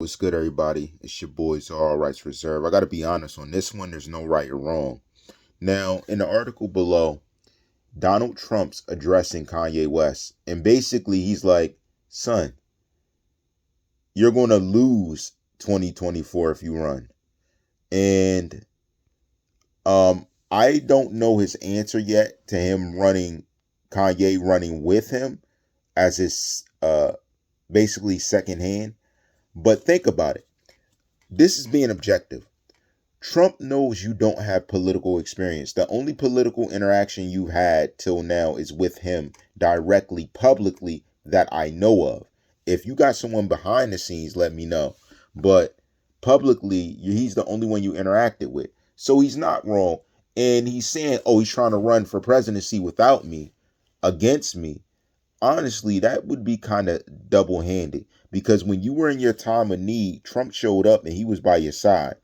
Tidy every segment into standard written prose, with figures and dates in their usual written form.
What's good, everybody? It's your boys, All Rights Reserved. I got to be honest on this one, there's no right or wrong. Now, in the article below, Donald Trump's addressing Kanye West, and basically he's like, son, you're going to lose 2024 if you run. And I don't know his answer yet to him Kanye running with him as his basically second hand. But think about it. This is being objective. Trump knows you don't have political experience. The only political interaction you've had till now is with him directly, publicly, that I know of. If you got someone behind the scenes, let me know. But publicly, he's the only one you interacted with. So he's not wrong. And he's saying, oh, he's trying to run for presidency without me, against me. Honestly, that would be kind of double-handed. Because when you were in your time of need, Trump showed up and he was by your side.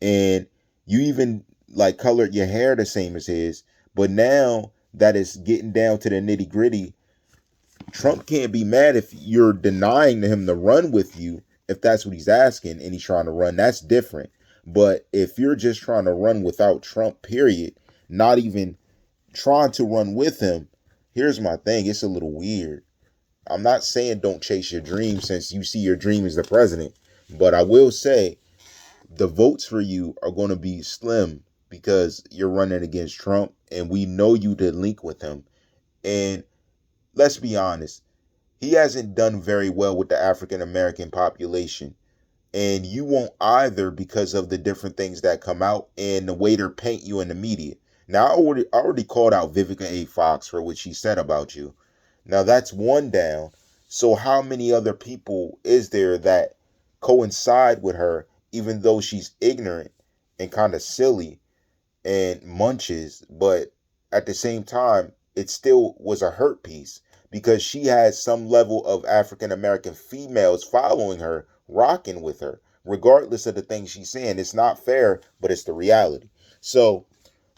And you even like colored your hair the same as his. But now that it's getting down to the nitty gritty, Trump can't be mad if you're denying him to run with you, if that's what he's asking and he's trying to run. That's different. But if you're just trying to run without Trump, period, not even trying to run with him, here's my thing. It's a little weird. I'm not saying don't chase your dream since you see your dream as the president. But I will say, the votes for you are going to be slim because you're running against Trump and we know you to link with him. And let's be honest, he hasn't done very well with the African American population. And you won't either because of the different things that come out and the way they paint you in the media. Now, I already called out Vivica A. Fox for what she said about you. Now, that's one down. So how many other people is there that coincide with her, even though she's ignorant and kind of silly and munches, but at the same time, it still was a hurt piece because she has some level of African American females following her, rocking with her, regardless of the things she's saying. It's not fair, but it's the reality. So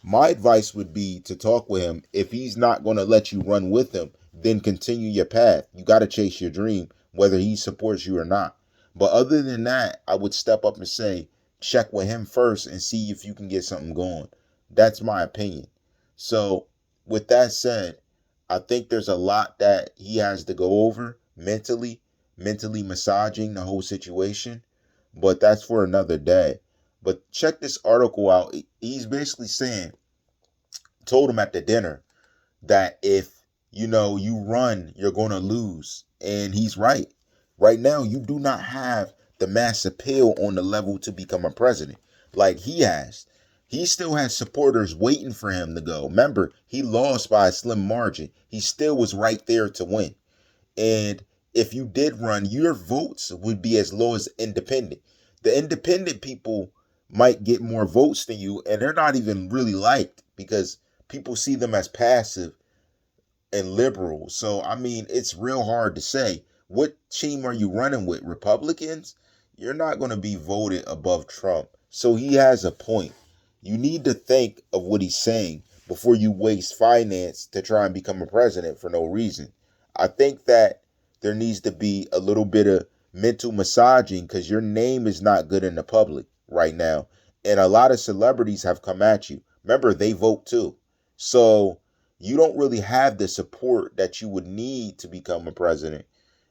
my advice would be to talk with him. If he's not going to let you run with him, then continue your path. You got to chase your dream, whether he supports you or not. But other than that, I would step up and say, check with him first and see if you can get something going. That's my opinion. So with that said, I think there's a lot that he has to go over mentally massaging the whole situation. But that's for another day. But check this article out. He's basically saying, told him at the dinner that if, you run, you're going to lose. And he's right. Right now, you do not have the mass appeal on the level to become a president like he has. He still has supporters waiting for him to go. Remember, he lost by a slim margin. He still was right there to win. And if you did run, your votes would be as low as independent. The independent people might get more votes than you, and they're not even really liked because people see them as passive and liberal. So, I mean, it's real hard to say. What team are you running with? Republicans? You're not going to be voted above Trump. So he has a point. You need to think of what he's saying before you waste finance to try and become a president for no reason. I think that there needs to be a little bit of mental massaging because your name is not good in the public right now. And a lot of celebrities have come at you. Remember, they vote too. So you don't really have the support that you would need to become a president.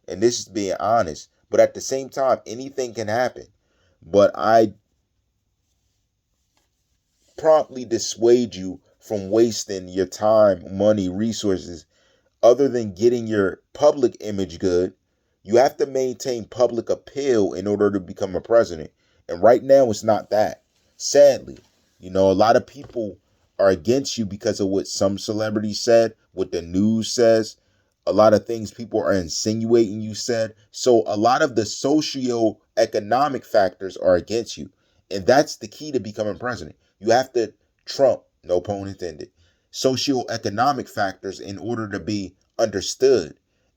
And this is being honest. But at the same time, anything can happen. But I promptly dissuade you from wasting your time, money, resources. Other than getting your public image good, you have to maintain public appeal in order to become a president. And right now, it's not that. Sadly, a lot of people are against you because of what some celebrities said, what the news says, a lot of things people are insinuating you said. So a lot of the socioeconomic factors are against you. And that's the key to becoming president. You have to trump, no pun intended, socioeconomic factors in order to be understood.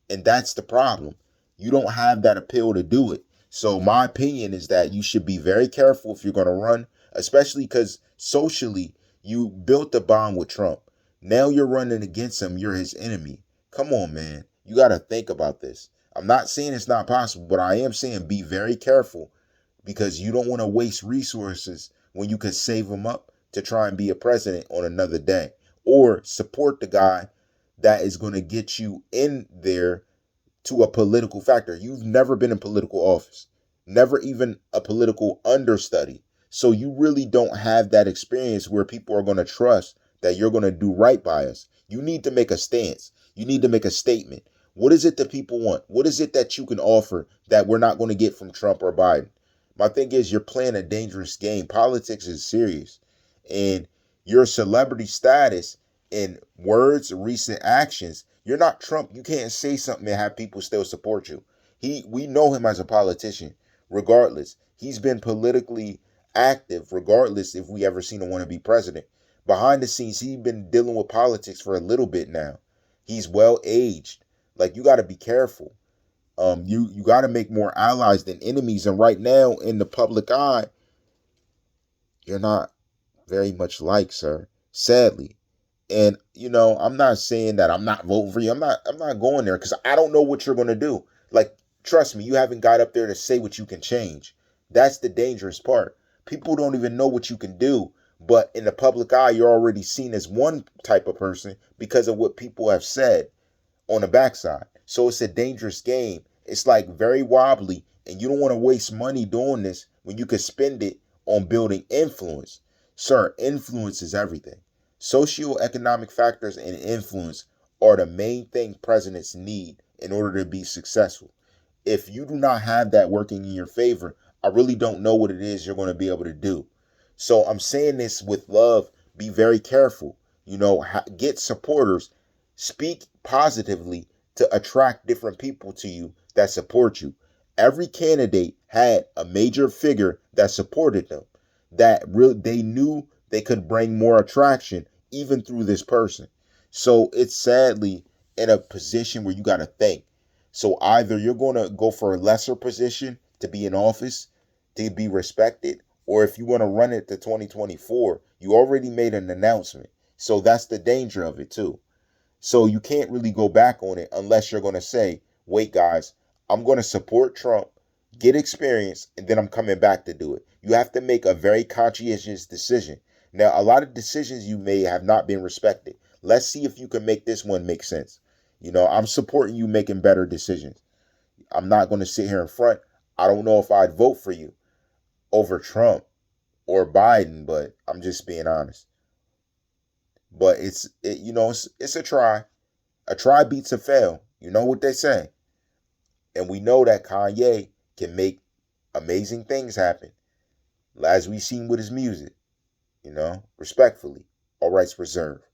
And that's the problem. You don't have that appeal to do it. So my opinion is that you should be very careful if you're going to run, especially because socially you built a bond with Trump. Now you're running against him. You're his enemy. Come on, man. You got to think about this. I'm not saying it's not possible, but I am saying be very careful because you don't want to waste resources when you could save them up to try and be a president on another day, or support the guy that is going to get you in there to a political factor. You've never been in political office, never even a political understudy. So you really don't have that experience where people are going to trust that you're going to do right by us. You need to make a stance. You need to make a statement. What is it that people want? What is it that you can offer that we're not going to get from Trump or Biden? My thing is, you're playing a dangerous game. Politics is serious. And your celebrity status in words, recent actions, you're not Trump. You can't say something and have people still support you. We know him as a politician, regardless. He's been politically active, regardless if we ever seen him want to be president. Behind the scenes, he's been dealing with politics for a little bit now. He's well aged. Like, you got to be careful. You got to make more allies than enemies. And right now, in the public eye, you're not very much liked, sir. Sadly. And I'm not saying that I'm not voting for you. I'm not going there because I don't know what you're gonna do. Like, trust me, you haven't got up there to say what you can change. That's the dangerous part. People don't even know what you can do. But in the public eye, you're already seen as one type of person because of what people have said on the backside. So it's a dangerous game. It's like very wobbly, and you don't want to waste money doing this when you could spend it on building influence. Sir, influence is everything. Socioeconomic factors and influence are the main thing presidents need in order to be successful. If you do not have that working in your favor, I really don't know what it is you're going to be able to do. So I'm saying this with love. Be very careful. Get supporters. Speak positively to attract different people to you that support you. Every candidate had a major figure that supported them, that they knew they could bring more attraction even through this person. So it's sadly in a position where you got to think. So either you're going to go for a lesser position to be in office, to be respected, or if you want to run it to 2024, you already made an announcement. So that's the danger of it too. So you can't really go back on it unless you're going to say, wait, guys, I'm going to support Trump, get experience, and then I'm coming back to do it. You have to make a very conscientious decision. Now, a lot of decisions you made have not been respected. Let's see if you can make this one make sense. I'm supporting you making better decisions. I'm not going to sit here in front. I don't know if I'd vote for you over Trump or Biden, but I'm just being honest. But it's a try. A try beats a fail. You know what they say. And we know that Kanye can make amazing things happen, as we've seen with his music. Respectfully. All rights reserved.